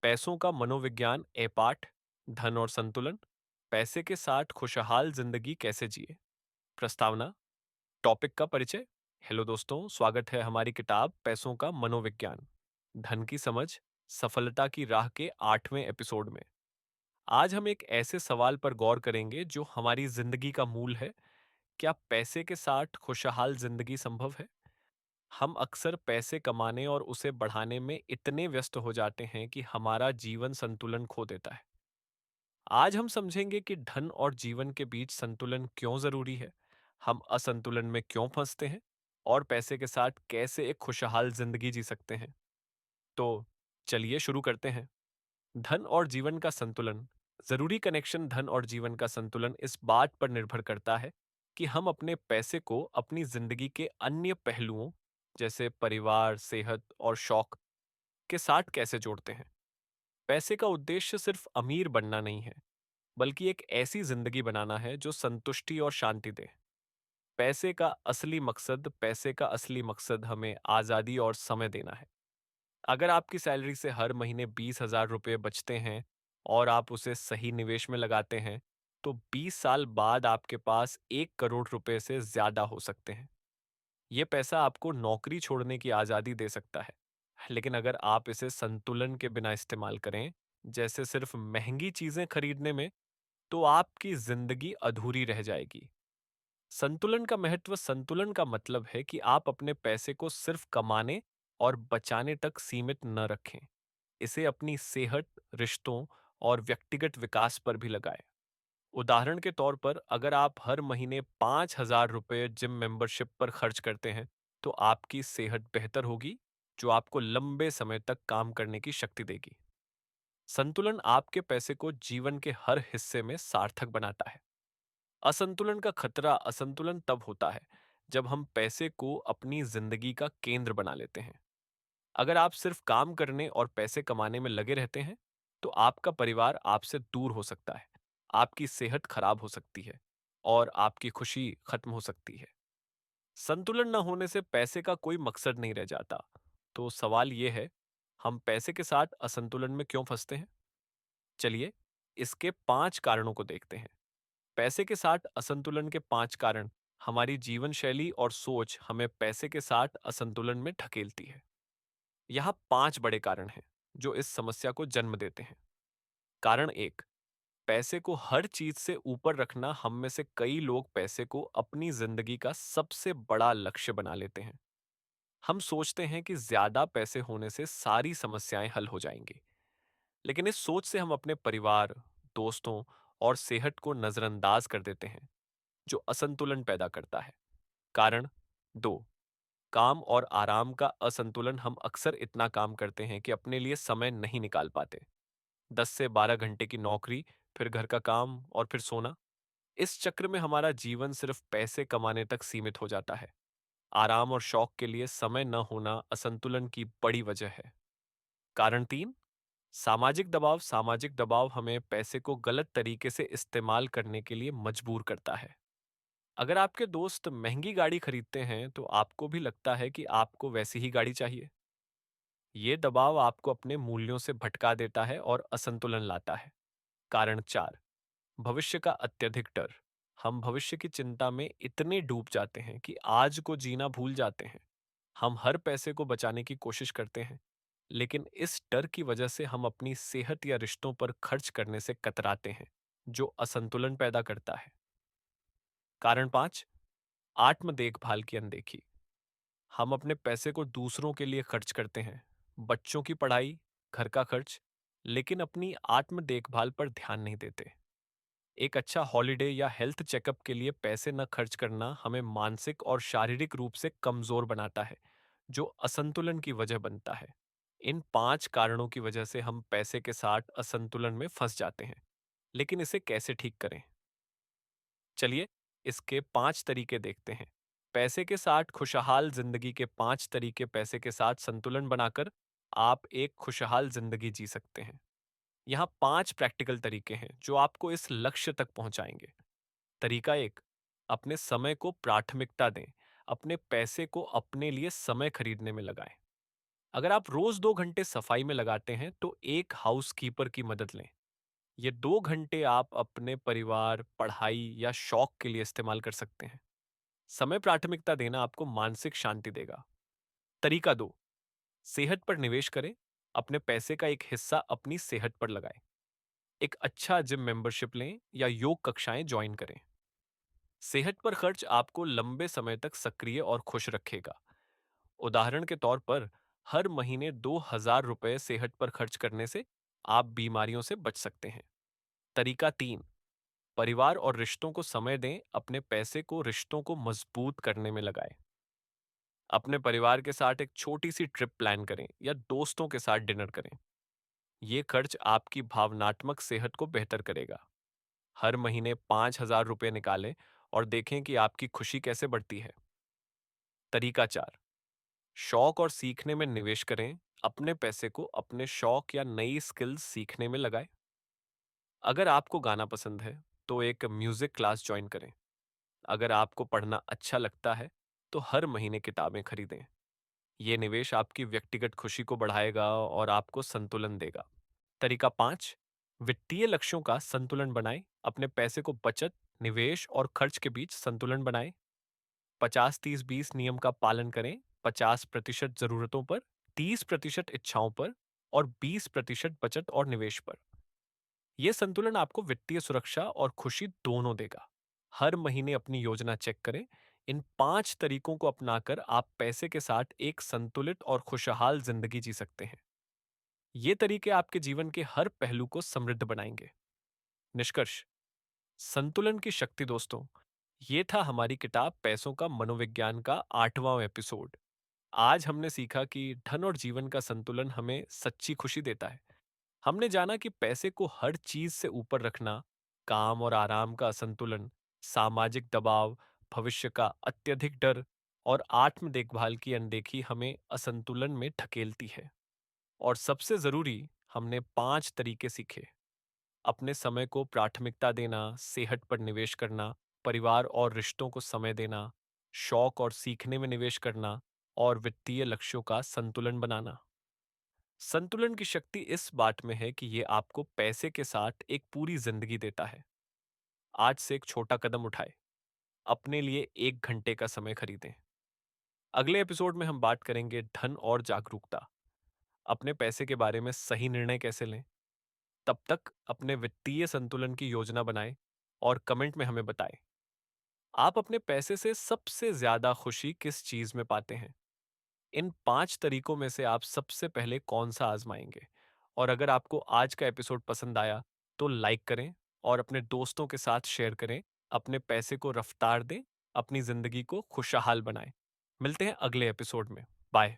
पैसों का मनोविज्ञान ए पाठ धन और संतुलन। पैसे के साथ खुशहाल जिंदगी कैसे जिए। प्रस्तावना। टॉपिक का परिचय। हेलो दोस्तों, स्वागत है हमारी किताब पैसों का मनोविज्ञान, धन की समझ, सफलता की राह के 8वें एपिसोड में। आज हम एक ऐसे सवाल पर गौर करेंगे जो हमारी जिंदगी का मूल है। क्या पैसे के साथ खुशहाल जिंदगी संभव है? हम अक्सर पैसे कमाने और उसे बढ़ाने में इतने व्यस्त हो जाते हैं कि हमारा जीवन संतुलन खो देता है। आज हम समझेंगे कि धन और जीवन के बीच संतुलन क्यों जरूरी है, हम असंतुलन में क्यों फंसते हैं और पैसे के साथ कैसे एक खुशहाल जिंदगी जी सकते हैं। तो चलिए शुरू करते हैं। धन और जीवन का संतुलन। जरूरी कनेक्शन। धन और जीवन का संतुलन इस बात पर निर्भर करता है कि हम अपने पैसे को अपनी जिंदगी के अन्य पहलुओं जैसे परिवार, सेहत और शौक के साथ कैसे जोड़ते हैं। पैसे का उद्देश्य सिर्फ अमीर बनना नहीं है, बल्कि एक ऐसी जिंदगी बनाना है जो संतुष्टि और शांति दे। पैसे का असली मकसद हमें आज़ादी और समय देना है। अगर आपकी सैलरी से हर महीने 20,000 रुपये बचते हैं और आप उसे सही निवेश में लगाते हैं, तो 20 साल बाद आपके पास 1 करोड़ रुपए से ज्यादा हो सकते हैं। ये पैसा आपको नौकरी छोड़ने की आज़ादी दे सकता है। लेकिन अगर आप इसे संतुलन के बिना इस्तेमाल करें, जैसे सिर्फ महंगी चीजें खरीदने में, तो आपकी जिंदगी अधूरी रह जाएगी। संतुलन का मतलब है कि आप अपने पैसे को सिर्फ कमाने और बचाने तक सीमित न रखें। इसे अपनी सेहत, रिश्तों और व्यक्तिगत विकास पर भी लगाएं। उदाहरण के तौर पर, अगर आप हर महीने 5,000 रुपये जिम मेंबरशिप पर खर्च करते हैं, तो आपकी सेहत बेहतर होगी, जो आपको लंबे समय तक काम करने की शक्ति देगी। संतुलन आपके पैसे को जीवन के हर हिस्से में सार्थक बनाता है। असंतुलन तब होता है जब हम पैसे को अपनी जिंदगी का केंद्र बना लेते हैं। अगर आप सिर्फ काम करने और पैसे कमाने में लगे रहते हैं, तो आपका परिवार आपसे दूर हो सकता है, आपकी सेहत खराब हो सकती है और आपकी खुशी खत्म हो सकती है। संतुलन न होने से पैसे का कोई मकसद नहीं रह जाता। तो सवाल यह है, हम पैसे के साथ असंतुलन में क्यों फंसते हैं? चलिए इसके 5 कारणों को देखते हैं। पैसे के साथ असंतुलन के 5 कारण। हमारी जीवन शैली और सोच हमें पैसे के साथ असंतुलन में ढकेलती है। यहाँ 5 बड़े कारण हैं जो इस समस्या को जन्म देते हैं। कारण 1, पैसे को हर चीज से ऊपर रखना। हम में से कई लोग पैसे को अपनी जिंदगी का सबसे बड़ा लक्ष्य बना लेते हैं। हम सोचते हैं कि ज्यादा पैसे होने से सारी समस्याएं हल हो जाएंगी, लेकिन इस सोच से हम अपने परिवार, दोस्तों और सेहत को नजरअंदाज कर देते हैं, जो असंतुलन पैदा करता है। कारण 2, काम और आराम का असंतुलन। हम अक्सर इतना काम करते हैं कि अपने लिए समय नहीं निकाल पाते। 10 से 12 घंटे की नौकरी, फिर घर का काम और फिर सोना। इस चक्र में हमारा जीवन सिर्फ पैसे कमाने तक सीमित हो जाता है। आराम और शौक के लिए समय न होना असंतुलन की बड़ी वजह है। कारण 3, सामाजिक दबाव हमें पैसे को गलत तरीके से इस्तेमाल करने के लिए मजबूर करता है। अगर आपके दोस्त महंगी गाड़ी खरीदते हैं, तो आपको भी लगता है कि आपको वैसी ही गाड़ी चाहिए। ये दबाव आपको अपने मूल्यों से भटका देता है और असंतुलन लाता है। कारण 4, भविष्य का अत्यधिक डर। हम भविष्य की चिंता में इतने डूब जाते हैं कि आज को जीना भूल जाते हैं। हम हर पैसे को बचाने की कोशिश करते हैं, लेकिन इस डर की वजह से हम अपनी सेहत या रिश्तों पर खर्च करने से कतराते हैं, जो असंतुलन पैदा करता है। कारण 5, आत्म देखभाल की अनदेखी। हम अपने पैसे को दूसरों के लिए खर्च करते हैं, बच्चों की पढ़ाई, घर का खर्च, लेकिन अपनी आत्म देखभाल पर ध्यान नहीं देते। एक अच्छा हॉलिडे या हेल्थ चेकअप के लिए पैसे न खर्च करना हमें मानसिक और शारीरिक रूप से कमजोर बनाता है, जो असंतुलन की वजह बनता है। इन 5 कारणों की वजह से हम पैसे के साथ असंतुलन में फंस जाते हैं, लेकिन इसे कैसे ठीक करें? चलिए इसके 5 तरीके देखते हैं। पैसे के साथ खुशहाल जिंदगी के 5 तरीके। पैसे के साथ संतुलन बनाकर आप एक खुशहाल जिंदगी जी सकते हैं। यहाँ 5 प्रैक्टिकल तरीके हैं जो आपको इस लक्ष्य तक पहुंचाएंगे। तरीका 1, अपने समय को प्राथमिकता दें। अपने पैसे को अपने लिए समय खरीदने में लगाएं। अगर आप रोज 2 घंटे सफाई में लगाते हैं तो एक हाउसकीपर की मदद लें। ये 2 घंटे आप अपने परिवार, पढ़ाई या शौक के लिए इस्तेमाल कर सकते हैं। समय प्राथमिकता देना आपको मानसिक शांति देगा। तरीका 2, सेहत पर निवेश करें। अपने पैसे का एक हिस्सा अपनी सेहत पर लगाएं। एक अच्छा जिम मेंबरशिप लें या योग कक्षाएं ज्वाइन करें। सेहत पर खर्च आपको लंबे समय तक सक्रिय और खुश रखेगा। उदाहरण के तौर पर, हर महीने 2,000 रुपए सेहत पर खर्च करने से आप बीमारियों से बच सकते हैं। तरीका 3, परिवार और रिश्तों को समय दें। अपने पैसे को रिश्तों को मजबूत करने में लगाएं। अपने परिवार के साथ एक छोटी सी ट्रिप प्लान करें या दोस्तों के साथ डिनर करें। ये खर्च आपकी भावनात्मक सेहत को बेहतर करेगा। हर महीने 5,000 रुपये निकालें और देखें कि आपकी खुशी कैसे बढ़ती है। तरीका 4, शौक और सीखने में निवेश करें। अपने पैसे को अपने शौक या नई स्किल्स सीखने में लगाएं। अगर आपको गाना पसंद है तो एक म्यूजिक क्लास ज्वाइन करें। अगर आपको पढ़ना अच्छा लगता है तो हर महीने किताबें खरीदें। ये निवेश आपकी व्यक्तिगत खुशी को बढ़ाएगा और आपको संतुलन देगा। तरीका 5, वित्तीय लक्ष्यों का संतुलन बनाएं। अपने पैसे को बचत, निवेश और खर्च के बीच संतुलन बनाएं। 50-30-20 नियम का पालन करें। 50% जरूरतों पर, 30% इच्छाओं पर और 20% बचत और निवेश पर। यह संतुलन आपको वित्तीय सुरक्षा और खुशी दोनों देगा। हर महीने अपनी योजना चेक करें। इन 5 तरीकों को अपनाकर आप पैसे के साथ एक संतुलित और खुशहाल जिंदगी जी सकते हैं। ये तरीके आपके जीवन के हर पहलू को समृद्ध बनाएंगे। निष्कर्ष, संतुलन की शक्ति दोस्तों, ये था हमारी किताब पैसों का मनोविज्ञान का 8वां एपिसोड। आज हमने सीखा कि धन और जीवन का संतुलन हमें सच्ची खुशी देता है। हमने जाना कि पैसे को हर चीज से ऊपर रखना, काम और आराम का असंतुलन, सामाजिक दबाव, भविष्य का अत्यधिक डर और आत्म देखभाल की अनदेखी हमें असंतुलन में ढकेलती है। और सबसे जरूरी, हमने 5 तरीके सीखे। अपने समय को प्राथमिकता देना, सेहत पर निवेश करना, परिवार और रिश्तों को समय देना, शौक और सीखने में निवेश करना और वित्तीय लक्ष्यों का संतुलन बनाना। संतुलन की शक्ति इस बात में है कि ये आपको पैसे के साथ एक पूरी जिंदगी देता है। आज से एक छोटा कदम उठाएं, अपने लिए 1 घंटे का समय खरीदें। अगले एपिसोड में हम बात करेंगे धन और जागरूकता, अपने पैसे के बारे में सही निर्णय कैसे लें। तब तक अपने वित्तीय संतुलन की योजना बनाएं और कमेंट में हमें बताएं, आप अपने पैसे से सबसे ज्यादा खुशी किस चीज में पाते हैं। इन 5 तरीकों में से आप सबसे पहले कौन सा आजमाएंगे। और अगर आपको आज का एपिसोड पसंद आया तो लाइक करें और अपने दोस्तों के साथ शेयर करें। अपने पैसे को रफ्तार दें, अपनी जिंदगी को खुशहाल बनाएं। मिलते हैं अगले एपिसोड में। बाय।